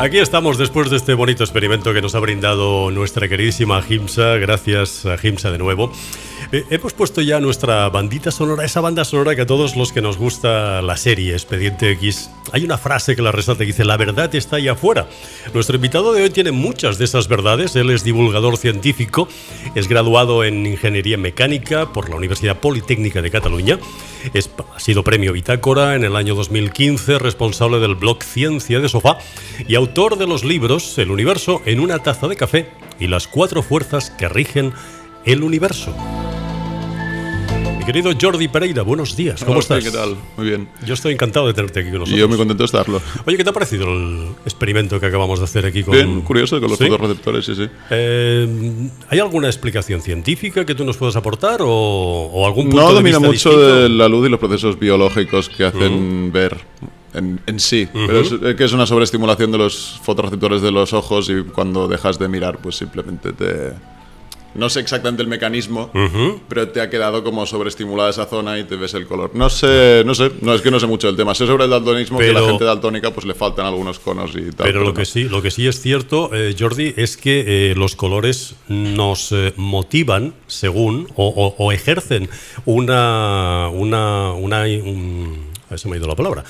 Aquí estamos después de este bonito experimento que nos ha brindado nuestra queridísima Ahimsa. Gracias, Ahimsa, de nuevo. Hemos puesto ya nuestra bandita sonora, esa banda sonora que a todos los que nos gusta la serie Expediente X, hay una frase que la resalta que dice: la verdad está ahí afuera. Nuestro invitado de hoy tiene muchas de esas verdades. Él es divulgador científico, es graduado en Ingeniería Mecánica por la Universidad Politécnica de Cataluña, ha sido premio Bitácora en el año 2015, responsable del blog Ciencia de Sofá y autor de los libros El universo en una taza de café y Las 4 fuerzas que rigen el universo. Mi querido Jordi Pereira, buenos días, ¿cómo estás? ¿Qué tal? Muy bien. Yo estoy encantado de tenerte aquí con nosotros. Y yo muy contento de estarlo. Oye, ¿qué te ha parecido el experimento que acabamos de hacer aquí con... Bien, curioso, con los fotorreceptores, sí. ¿Hay alguna explicación científica que tú nos puedas aportar o algún punto No de vista domino mucho distinto? de la luz y los procesos biológicos que hacen ver en sí, pero es que es una sobreestimulación de los fotorreceptores de los ojos y cuando dejas de mirar, pues simplemente te... No sé exactamente el mecanismo, pero te ha quedado como sobreestimulada esa zona y te ves el color. No sé, no es que no sé mucho del tema. Sé sobre el daltonismo, que a la gente daltónica pues le faltan algunos conos y tal. Pero lo que sí es cierto, Jordi, es que los colores nos motivan según o ejercen se me ha ido la palabra.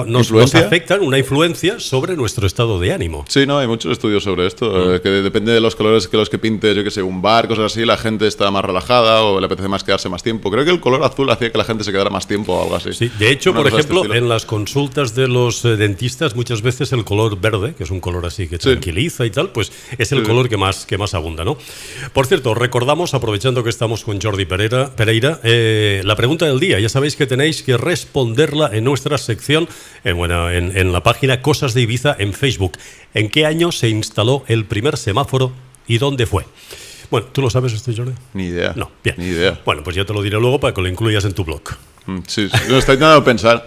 Nos afectan una influencia sobre nuestro estado de ánimo. Sí, no, hay muchos estudios sobre esto. Que depende de los colores que los que pintes, yo que sé, un bar, cosas así, la gente está más relajada o le apetece más quedarse más tiempo. Creo que el color azul hacía que la gente se quedara más tiempo o algo así. Sí, de hecho, por ejemplo, en las consultas de los dentistas, muchas veces el color verde, que es un color así que tranquiliza y tal, pues es el color que más abunda, ¿no? Por cierto, recordamos, aprovechando que estamos con Jordi Pereira, la pregunta del día. Ya sabéis que tenéis que responderla en nuestra sección, en la página Cosas de Ibiza en Facebook. ¿En qué año se instaló el primer semáforo y dónde fue? Bueno, ¿tú lo sabes esto, Jordi? Ni idea. No, bien. Ni idea. Bueno, pues ya te lo diré luego para que lo incluyas en tu blog. Sí, lo estoy intentando pensar.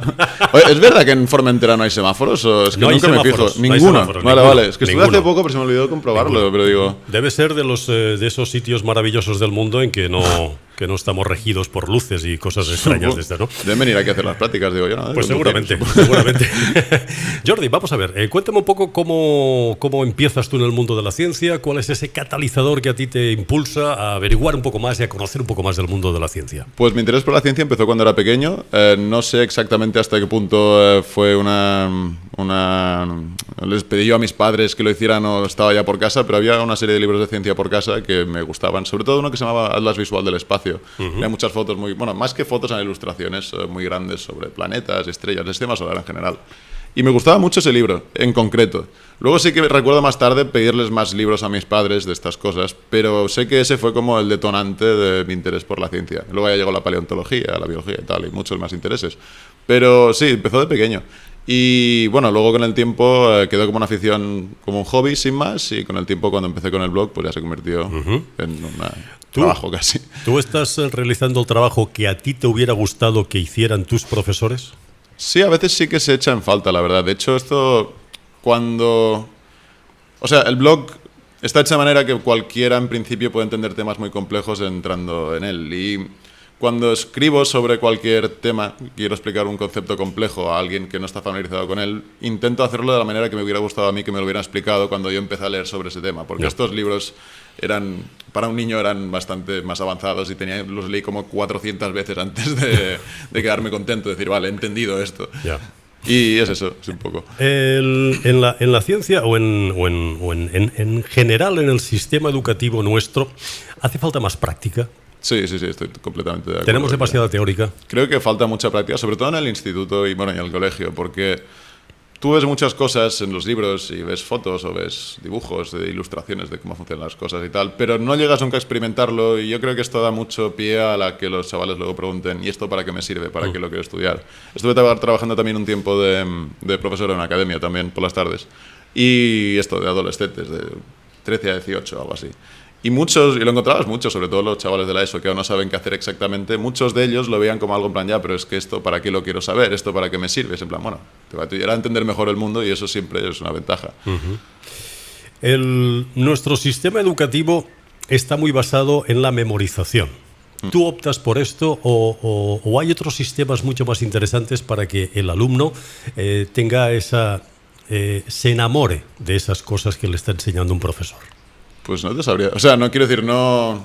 Oye, ¿es verdad que en Formentera no hay semáforos? ¿O es que no nunca me fijo? Ninguno. Vale. Es que estuve hace poco, pero se me olvidó comprobarlo. Pero digo... Debe ser de esos sitios maravillosos del mundo en que no estamos regidos por luces y cosas extrañas de estas, ¿no? Deben venir aquí a hacer las prácticas, digo yo, ¿no? Pues seguramente. Jordi, vamos a ver, cuéntame un poco cómo empiezas tú en el mundo de la ciencia, cuál es ese catalizador que a ti te impulsa a averiguar un poco más y a conocer un poco más del mundo de la ciencia. Pues mi interés por la ciencia empezó cuando era pequeño. No sé exactamente hasta qué punto fue les pedí yo a mis padres que lo hicieran o estaba ya por casa, pero había una serie de libros de ciencia por casa que me gustaban, sobre todo uno que se llamaba Atlas Visual del Espacio. Hay muchas fotos más que fotos, eran ilustraciones muy grandes sobre planetas, estrellas, el sistema solar en general. Y me gustaba mucho ese libro, en concreto. Luego sí que recuerdo más tarde pedirles más libros a mis padres de estas cosas, pero sé que ese fue como el detonante de mi interés por la ciencia. Luego ya llegó la paleontología, la biología y tal, y muchos más intereses. Pero sí, empezó de pequeño. Y bueno, luego con el tiempo quedó como una afición, como un hobby sin más, y con el tiempo cuando empecé con el blog pues ya se convirtió en un trabajo casi. ¿Tú estás realizando el trabajo que a ti te hubiera gustado que hicieran tus profesores? Sí, a veces sí que se echa en falta, la verdad. De hecho, esto cuando... O sea, el blog está hecho de manera que cualquiera en principio puede entender temas muy complejos entrando en él. Y cuando escribo sobre cualquier tema, quiero explicar un concepto complejo a alguien que no está familiarizado con él, intento hacerlo de la manera que me hubiera gustado a mí que me lo hubieran explicado cuando yo empecé a leer sobre ese tema. Porque estos libros para un niño eran bastante más avanzados y los leí como 400 veces antes de quedarme contento, de decir, vale, he entendido esto. Y es eso, es un poco. En la ciencia o en general en el sistema educativo nuestro, ¿hace falta más práctica? Sí, estoy completamente de acuerdo. ¿Tenemos demasiada teórica? Creo que falta mucha práctica, sobre todo en el instituto y en el colegio, porque tú ves muchas cosas en los libros y ves fotos o ves dibujos de ilustraciones de cómo funcionan las cosas y tal, pero no llegas nunca a experimentarlo y yo creo que esto da mucho pie a la que los chavales luego pregunten ¿y esto para qué me sirve? ¿Para qué lo quiero estudiar? Estuve trabajando también un tiempo de profesor en una academia también por las tardes y esto de adolescentes, de 13 a 18 algo así. Y lo encontrabas mucho, sobre todo los chavales de la ESO que aún no saben qué hacer exactamente, muchos de ellos lo veían como algo en plan, ya, pero es que esto para qué lo quiero saber, esto para qué me sirve, es en plan, bueno, te va a ayudar a entender mejor el mundo y eso siempre es una ventaja. Nuestro sistema educativo está muy basado en la memorización. ¿Tú optas por esto o hay otros sistemas mucho más interesantes para que el alumno tenga esa se enamore de esas cosas que le está enseñando un profesor? Pues no te sabría. O sea, no quiero decir, no.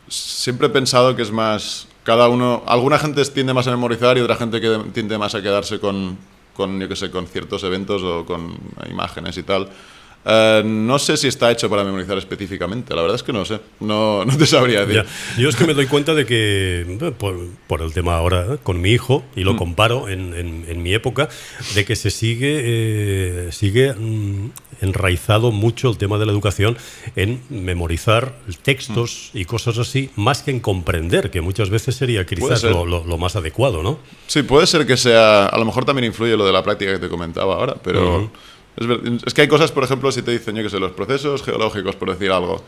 Siempre he pensado que es más. Cada uno. Alguna gente tiende más a memorizar y otra gente que tiende más a quedarse con yo qué sé, con ciertos eventos o con imágenes y tal. No sé si está hecho para memorizar específicamente, la verdad es que no sé, no te sabría decir. Ya. Yo es que me doy cuenta de que, por el tema ahora con mi hijo, y lo comparo en mi época, de que se sigue enraizado mucho el tema de la educación en memorizar textos y cosas así, más que en comprender, que muchas veces sería quizás lo más adecuado, ¿no? Sí, puede ser que sea, a lo mejor también influye lo de la práctica que te comentaba ahora, pero... Es que hay cosas, por ejemplo, si te dicen, yo que sé, los procesos geológicos, por decir algo,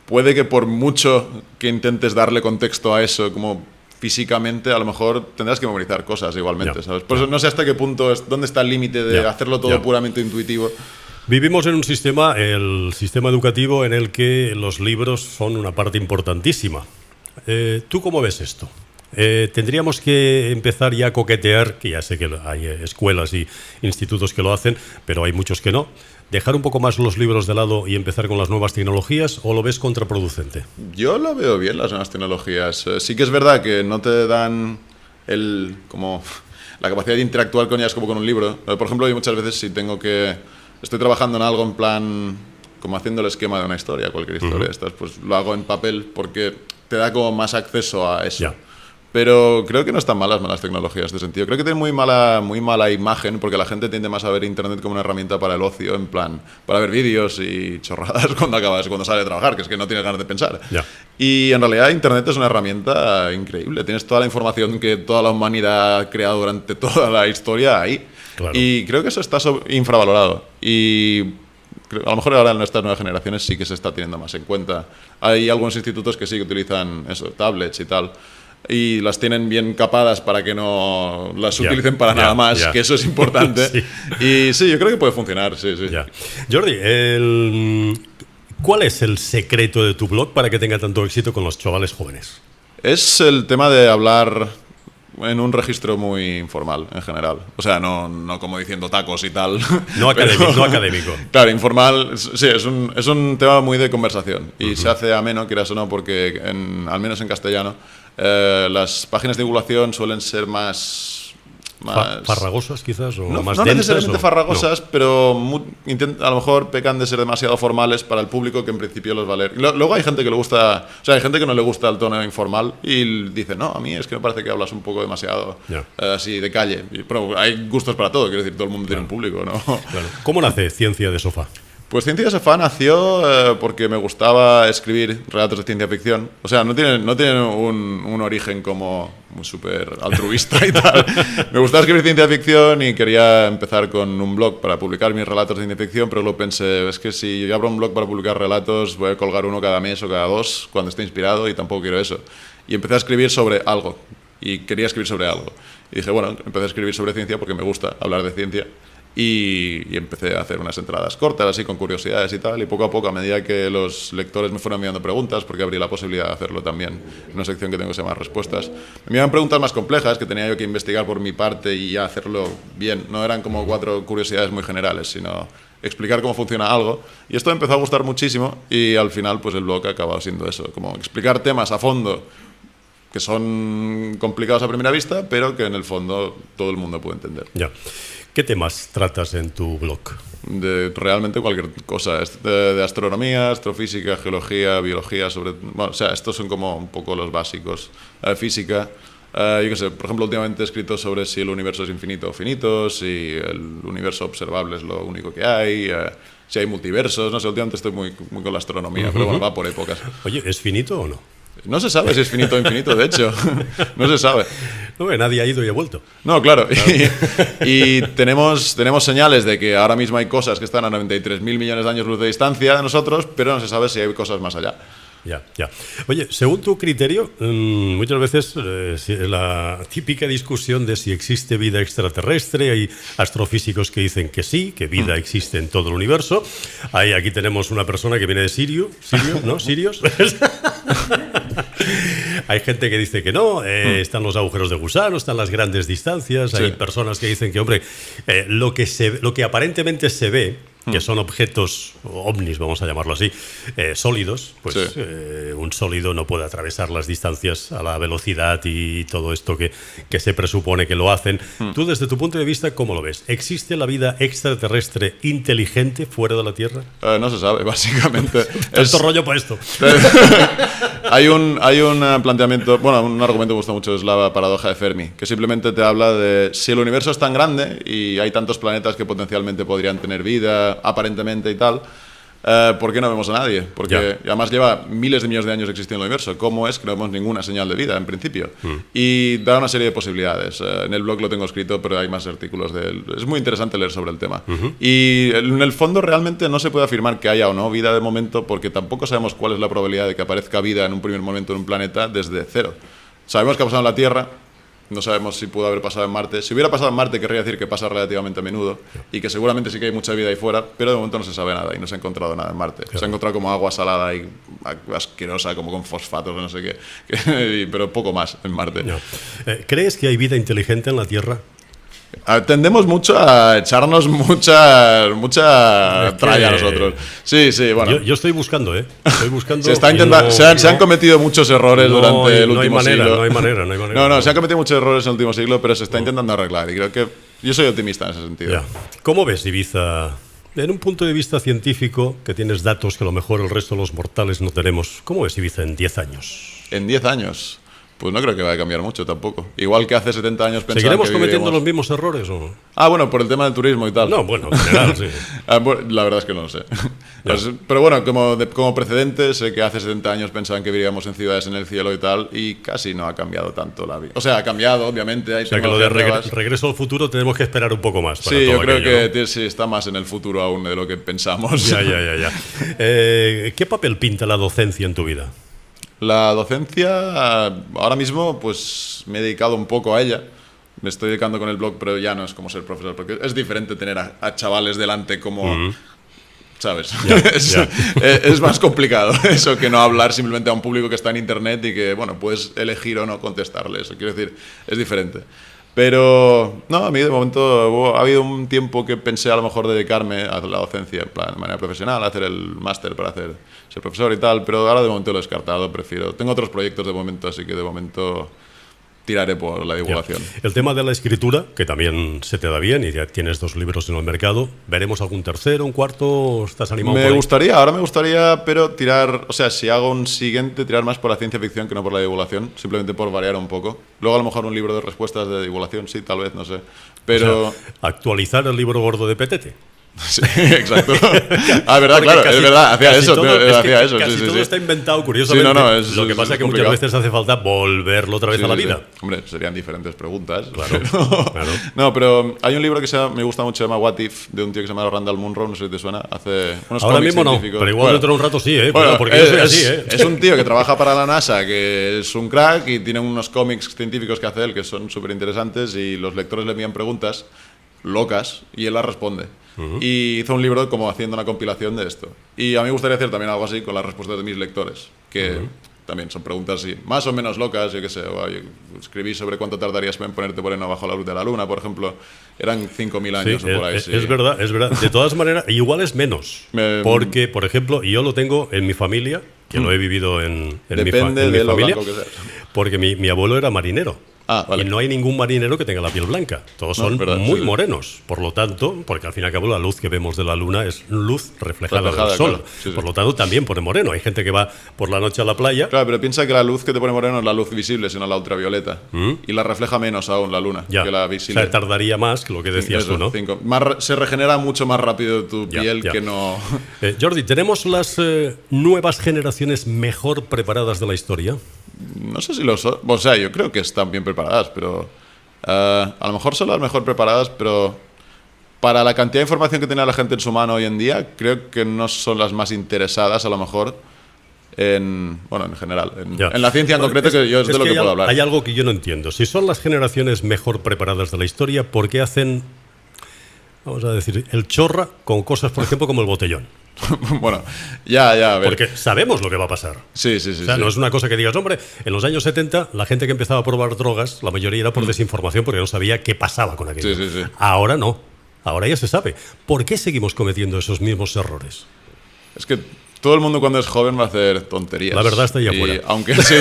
puede que por mucho que intentes darle contexto a eso, como físicamente, a lo mejor tendrás que memorizar cosas igualmente, ¿sabes? Por eso no sé hasta qué punto, dónde está el límite de hacerlo todo puramente intuitivo. Vivimos en un sistema, el sistema educativo, en el que los libros son una parte importantísima. ¿Tú cómo ves esto? Tendríamos que empezar ya a coquetear, que ya sé que hay escuelas y institutos que lo hacen, pero hay muchos que no. ¿Dejar un poco más los libros de lado y empezar con las nuevas tecnologías, o lo ves contraproducente? Yo lo veo bien, las nuevas tecnologías. Sí que es verdad que no te dan como la capacidad de interactuar con ellas como con un libro. Por ejemplo, yo muchas veces si estoy trabajando en algo en plan, como haciendo el esquema de una historia, cualquier historia de estas, pues lo hago en papel porque te da como más acceso a eso. Pero creo que no están malas tecnologías en este sentido. Creo que tienen muy mala imagen, porque la gente tiende más a ver Internet como una herramienta para el ocio, en plan, para ver vídeos y chorradas cuando sale de trabajar, que es que no tienes ganas de pensar. Y en realidad Internet es una herramienta increíble. Tienes toda la información que toda la humanidad ha creado durante toda la historia ahí. Claro. Y creo que eso está infravalorado. Y a lo mejor ahora en estas nuevas generaciones sí que se está teniendo más en cuenta. Hay algunos institutos que sí que utilizan tablets y tal, y las tienen bien capadas para que no las utilicen para nada más, que eso es importante. Y sí, yo creo que puede funcionar, sí. Jordi, ¿cuál es el secreto de tu blog para que tenga tanto éxito con los chavales jóvenes? Es el tema de hablar en un registro muy informal, en general. O sea, no como diciendo tacos y tal. No académico. Claro, informal. Sí, es un tema muy de conversación. Y se hace ameno, quieras o no, porque al menos en castellano, las páginas de divulgación suelen ser más farragosas quizás, o no, más no densas, necesariamente farragosas, pero a lo mejor pecan de ser demasiado formales para el público que en principio los va a leer. Luego hay gente que le gusta, o sea, hay gente que no le gusta el tono informal y dice, no, a mí es que me parece que hablas un poco demasiado así de calle. Pero hay gustos para todo, quiero decir, todo el mundo tiene un público, ¿no? Claro. ¿Cómo nace Ciencia de Sofá? Pues Ciencia de Sofá nació porque me gustaba escribir relatos de ciencia ficción. O sea, no tienen un origen como súper altruista y tal. Me gustaba escribir ciencia ficción y quería empezar con un blog para publicar mis relatos de ciencia ficción, pero luego pensé, es que si yo abro un blog para publicar relatos, voy a colgar uno cada mes o cada dos cuando esté inspirado, y tampoco quiero eso. Y empecé a escribir sobre algo, y quería escribir sobre algo. Y dije, bueno, empecé a escribir sobre ciencia porque me gusta hablar de ciencia. Y empecé a hacer unas entradas cortas, así con curiosidades y tal, y poco a poco, a medida que los lectores me fueron enviando preguntas, porque abrí la posibilidad de hacerlo también en una sección que tengo que se llama Respuestas, me enviaban preguntas más complejas que tenía yo que investigar por mi parte y ya hacerlo bien. No eran como 4 curiosidades muy generales, sino explicar cómo funciona algo. Y esto me empezó a gustar muchísimo, y al final pues el blog ha acabado siendo eso, como explicar temas a fondo que son complicados a primera vista, pero que en el fondo todo el mundo puede entender. ¿Qué temas tratas en tu blog? De realmente cualquier cosa, de astronomía, astrofísica, geología, biología, o sea, estos son como un poco los básicos. Física, yo qué sé, por ejemplo, últimamente he escrito sobre si el universo es infinito o finito, si el universo observable es lo único que hay, si hay multiversos, no sé, últimamente estoy muy con la astronomía, pero bueno, va por épocas. Oye, ¿es finito o no? No se sabe si es finito o infinito, de hecho. No se sabe. No, nadie ha ido y ha vuelto. No, claro. Y tenemos señales de que ahora mismo hay cosas que están a 93.000 millones de años luz de distancia de nosotros, pero no se sabe si hay cosas más allá. Ya. Oye, según tu criterio, muchas veces la típica discusión de si existe vida extraterrestre, hay astrofísicos que dicen que sí, que vida existe en todo el universo. Aquí tenemos una persona que viene de Sirio, ¿no? ¿Sirios? Hay gente que dice que no, están los agujeros de gusano, están las grandes distancias, hay personas que dicen que, hombre, lo que aparentemente se ve, que son objetos ovnis, vamos a llamarlo así, sólidos, pues un sólido no puede atravesar las distancias a la velocidad y todo esto que se presupone que lo hacen. Tú, desde tu punto de vista, ¿cómo lo ves? ¿Existe la vida extraterrestre inteligente fuera de la Tierra? No se sabe, básicamente. Tanto rollo para esto. Hay un planteamiento, bueno, un argumento que me gusta mucho, es la paradoja de Fermi, que simplemente te habla de si el universo es tan grande y hay tantos planetas que potencialmente podrían tener vida, aparentemente y tal, ¿por qué no vemos a nadie? Porque además lleva miles de millones de años existiendo el universo. ¿Cómo es que no vemos ninguna señal de vida, en principio? Y da una serie de posibilidades. En el blog lo tengo escrito, pero hay más artículos de él. Es muy interesante leer sobre el tema. Y en el fondo realmente no se puede afirmar que haya o no vida de momento, porque tampoco sabemos cuál es la probabilidad de que aparezca vida en un primer momento en un planeta desde cero. Sabemos que ha pasado en la Tierra. No sabemos si pudo haber pasado en Marte. Si hubiera pasado en Marte, querría decir que pasa relativamente a menudo y que seguramente sí que hay mucha vida ahí fuera, pero de momento no se sabe nada y no se ha encontrado nada en Marte. Claro. Se ha encontrado como agua salada y asquerosa, como con fosfatos, no sé qué, pero poco más en Marte. No. ¿Crees que hay vida inteligente en la Tierra? Tendemos mucho a echarnos mucha tralla a nosotros. Sí, bueno. Yo estoy buscando, Estoy buscando. Se han cometido muchos errores durante el último siglo. No hay manera. No, se han cometido muchos errores en el último siglo, pero se está intentando arreglar. Y creo que yo soy optimista en ese sentido. Ya. ¿Cómo ves Ibiza? En un punto de vista científico, que tienes datos que a lo mejor el resto de los mortales no tenemos, ¿cómo ves Ibiza en 10 años? En 10 años. Pues no creo que vaya a cambiar mucho tampoco. Igual que hace 70 años pensaban ¿seguiremos que cometiendo los mismos errores o no? Bueno, por el tema del turismo y tal. No, bueno, en general, sí. La verdad es que no lo sé. Pero bueno, como precedente, sé que hace 70 años pensaban que vivíamos en ciudades en el cielo y tal, y casi no ha cambiado tanto la vida. O sea, ha cambiado, obviamente. Hay que lo de regreso al futuro tenemos que esperar un poco más. Sí, yo creo que sí, está más en el futuro aún de lo que pensamos. Ya. ¿Qué papel pinta la docencia en tu vida? La docencia, ahora mismo, pues me he dedicado un poco a ella. Me estoy dedicando con el blog, pero ya no es como ser profesor, porque es diferente tener a chavales delante como... ¿Sabes? Es más complicado eso que no hablar simplemente a un público que está en internet y que, bueno, puedes elegir o no contestarle. Eso quiero decir, es diferente. Pero, no, a mí de momento ha habido un tiempo que pensé a lo mejor dedicarme a la docencia en plan, de manera profesional, hacer el máster para ser profesor y tal, pero ahora de momento lo he descartado, tengo otros proyectos de momento, así que de momento tiraré por la divulgación. El tema de la escritura, que también se te da bien y ya tienes 2 libros en el mercado, ¿veremos algún tercero, un cuarto? ¿Estás animado? Ahora me gustaría, pero tirar, o sea, si hago un siguiente, tirar más por la ciencia ficción que no por la divulgación, simplemente por variar un poco. Luego a lo mejor un libro de respuestas de divulgación, sí, tal vez, no sé. Pero... O sea, actualizar el libro gordo de Petete. Sí, exacto. Verdad, claro, es verdad, hacía eso. Casi todo está inventado, curiosamente. Lo que pasa es que muchas veces hace falta volverlo otra vez a la vida. Hombre, serían diferentes preguntas. Claro. No, pero hay un libro que me gusta mucho, se llama What If, de un tío que se llama Randall Munro, no sé si te suena. Hace unos ahora mismo no, pero igual dentro de un rato sí, porque yo soy así, Es un tío que trabaja para la NASA, que es un crack y tiene unos cómics científicos que hace él que son súper interesantes y los lectores le envían preguntas locas y él las responde. Y hizo un libro como haciendo una compilación de esto. Y a mí me gustaría hacer también algo así con las respuestas de mis lectores, que también son preguntas así, más o menos locas, yo qué sé. Escribí sobre cuánto tardarías en ponerte moreno bajo la luz de la luna, por ejemplo. Eran 5.000 años o por ahí. Es verdad. De todas maneras, igual es menos. Porque, por ejemplo, yo lo tengo en mi familia, que lo he vivido en mi familia, porque mi abuelo era marinero. Vale. Y no hay ningún marinero que tenga la piel blanca. Todos son muy morenos. Por lo tanto, porque al fin y al cabo la luz que vemos de la luna es luz reflejada del sol. Claro. Por lo tanto, también pone moreno. Hay gente que va por la noche a la playa. Claro, pero piensa que la luz que te pone moreno no es la luz visible, sino la ultravioleta. Y la refleja menos aún la luna que la visible. O sea, tardaría más que lo que decías tú, ¿no? Se regenera mucho más rápido tu piel que no... Jordi, ¿tenemos las nuevas generaciones mejor preparadas de la historia? No sé si lo son. O sea, yo creo que están bien preparadas, pero... a lo mejor son las mejor preparadas, pero... Para la cantidad de información que tiene la gente en su mano hoy en día, creo que no son las más interesadas, a lo mejor, en general. En la ciencia en concreto, que yo es de lo que puedo hablar. Hay algo que yo no entiendo. Si son las generaciones mejor preparadas de la historia, ¿por qué hacen vamos a decir, el chorra con cosas, por ejemplo, como el botellón. Bueno, ya, a ver. Porque sabemos lo que va a pasar. Sí. O sea, no es una cosa que digas, hombre, en los años 70 la gente que empezaba a probar drogas, la mayoría era por desinformación porque no sabía qué pasaba con aquello. Sí. Ahora no, ahora ya se sabe. ¿Por qué seguimos cometiendo esos mismos errores? Es que todo el mundo cuando es joven va a hacer tonterías. La verdad está ahí y afuera. Aunque sí.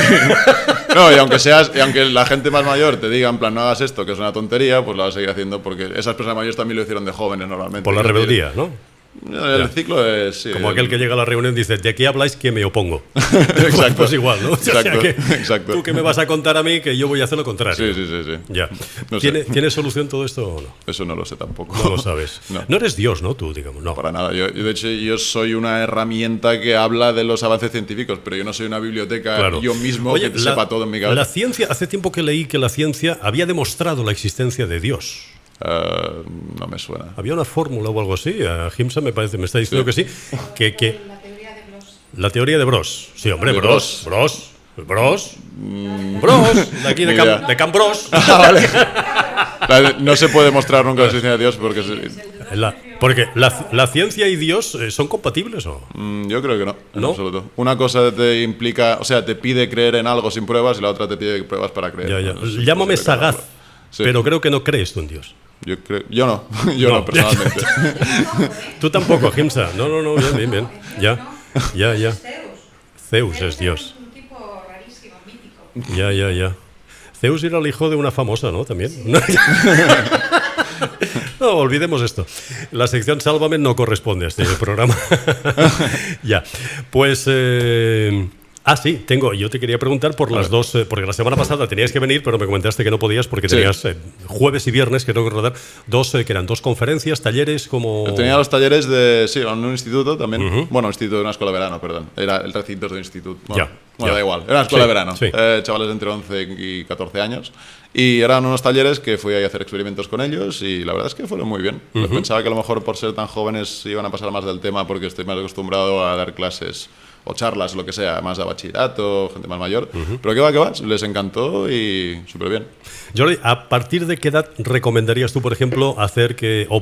No, y aunque la gente más mayor te diga en plan no hagas esto, que es una tontería, pues lo vas a seguir haciendo porque esas personas mayores también lo hicieron de jóvenes normalmente. Por la rebeldía, ¿no? El ciclo es... Sí, como aquel que llega a la reunión y dice, ¿de qué habláis que me opongo? Exacto. Pues igual, ¿no? Exacto. Tú que me vas a contar a mí que yo voy a hacer lo contrario. Sí. Ya. No sé. ¿Tiene solución todo esto o no? Eso no lo sé tampoco. No lo sabes. No eres Dios, ¿no? Tú, digamos, no. Para nada. De hecho, yo soy una herramienta que habla de los avances científicos, pero yo no soy una biblioteca yo mismo. Oye, que sepa todo en mi cabeza. La ciencia, hace tiempo que leí que la ciencia había demostrado la existencia de Dios. No me suena. Había una fórmula o algo así. Gimsa me está diciendo que sí. Que La teoría de Bros. la teoría de Bros. Sí, hombre, ¿De Bros. Bros. De aquí de Camp Bros. Vale. No se puede demostrar nunca la existencia de Dios porque... Porque la ciencia y Dios son compatibles, ¿o? Yo creo que no, en ¿No? absoluto. Una cosa te implica, o sea, te pide creer en algo sin pruebas y la otra te pide pruebas para creer. Ya. No es Llámame imposible sagaz, compararlo. Sí. pero creo que no crees tú en Dios. Yo no, no, personalmente. Tú tampoco, Gimsa. No, bien. Ya. Zeus es Dios. Un tipo rarísimo, mítico. Ya. Zeus era el hijo de una famosa, ¿no? También. No, olvidemos esto. La sección Sálvame no corresponde a este programa. Ya. Pues... sí, yo te quería preguntar por las dos, porque la semana pasada tenías que venir, pero me comentaste que no podías porque tenías jueves y viernes, que tengo que rodar, que eran dos conferencias, talleres, como... Tenía los talleres en un instituto también. Bueno, un instituto, una escuela de verano, perdón. Era el recinto de un instituto. Bueno, da igual. Era una escuela de verano. Sí. Chavales de entre 11 y 14 años. Y eran unos talleres que fui a hacer experimentos con ellos y la verdad es que fueron muy bien. Pensaba que a lo mejor por ser tan jóvenes iban a pasar más del tema porque estoy más acostumbrado a dar clases o charlas, lo que sea, más de bachillerato, gente más mayor. Pero qué va, les encantó y súper bien. Jordi, ¿a partir de qué edad recomendarías tú, por ejemplo,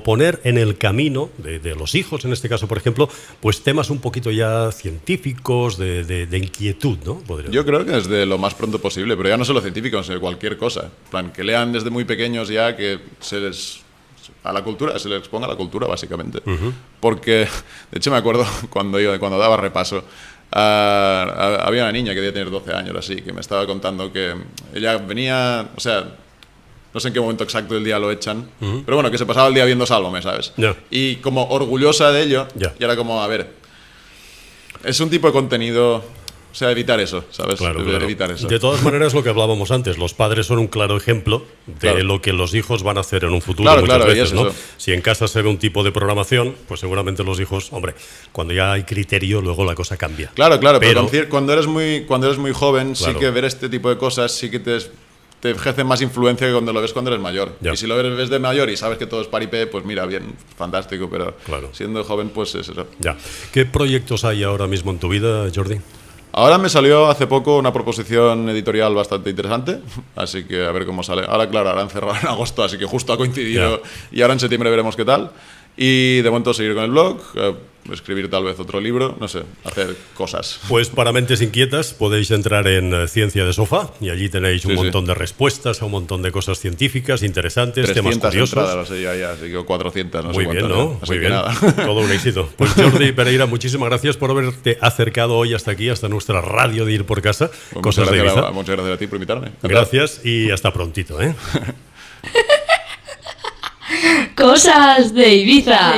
poner en el camino de los hijos, en este caso, por ejemplo, pues temas un poquito ya científicos, de inquietud, ¿no? Yo creo que desde lo más pronto posible, pero ya no solo científicos, sino cualquier cosa. En plan, que lean desde muy pequeños ya, que se les exponga a la cultura, básicamente. Porque, de hecho, me acuerdo cuando daba repaso, había una niña que debía tener 12 años así, que me estaba contando que ella venía, o sea, no sé en qué momento exacto del día lo echan, pero bueno, que se pasaba el día viendo Sálvame, ¿sabes? Yeah. Y como orgullosa de ello, y era como, a ver, es un tipo de contenido... O sea, evitar eso, ¿sabes? Claro. Evitar eso. De todas maneras, lo que hablábamos antes, los padres son un claro ejemplo de lo que los hijos van a hacer en un futuro muchas veces, ¿no? Si en casa se ve un tipo de programación, pues seguramente los hijos, hombre, cuando ya hay criterio, luego la cosa cambia. Claro, pero cuando eres muy joven, sí que ver este tipo de cosas sí que te ejerce más influencia que cuando lo ves cuando eres mayor. Y si lo ves de mayor y sabes que todo es paripé, pues mira, bien, fantástico, pero siendo joven, pues es eso. Ya. ¿Qué proyectos hay ahora mismo en tu vida, Jordi? Ahora me salió hace poco una proposición editorial bastante interesante, así que a ver cómo sale. Ahora, claro, ahora han cerrado en agosto, así que justo ha coincidido y ahora en septiembre veremos qué tal. Y de momento seguir con el blog, escribir tal vez otro libro, no sé, hacer cosas. Pues para mentes inquietas podéis entrar en Ciencia de Sofá y allí tenéis un montón de respuestas a un montón de cosas científicas, interesantes, temas curiosos. Entradas, no sé, ya, así que 400, no muy sé bien, cuántas. ¿no? Así muy que bien, nada. todo un éxito. Pues Jordi Pereira, muchísimas gracias por haberte acercado hoy hasta aquí, hasta nuestra radio de Ir por Casa. Pues Cosas de Ibiza. Muchas gracias a ti por invitarme. Gracias y hasta prontito, ¿eh? Cosas de Ibiza.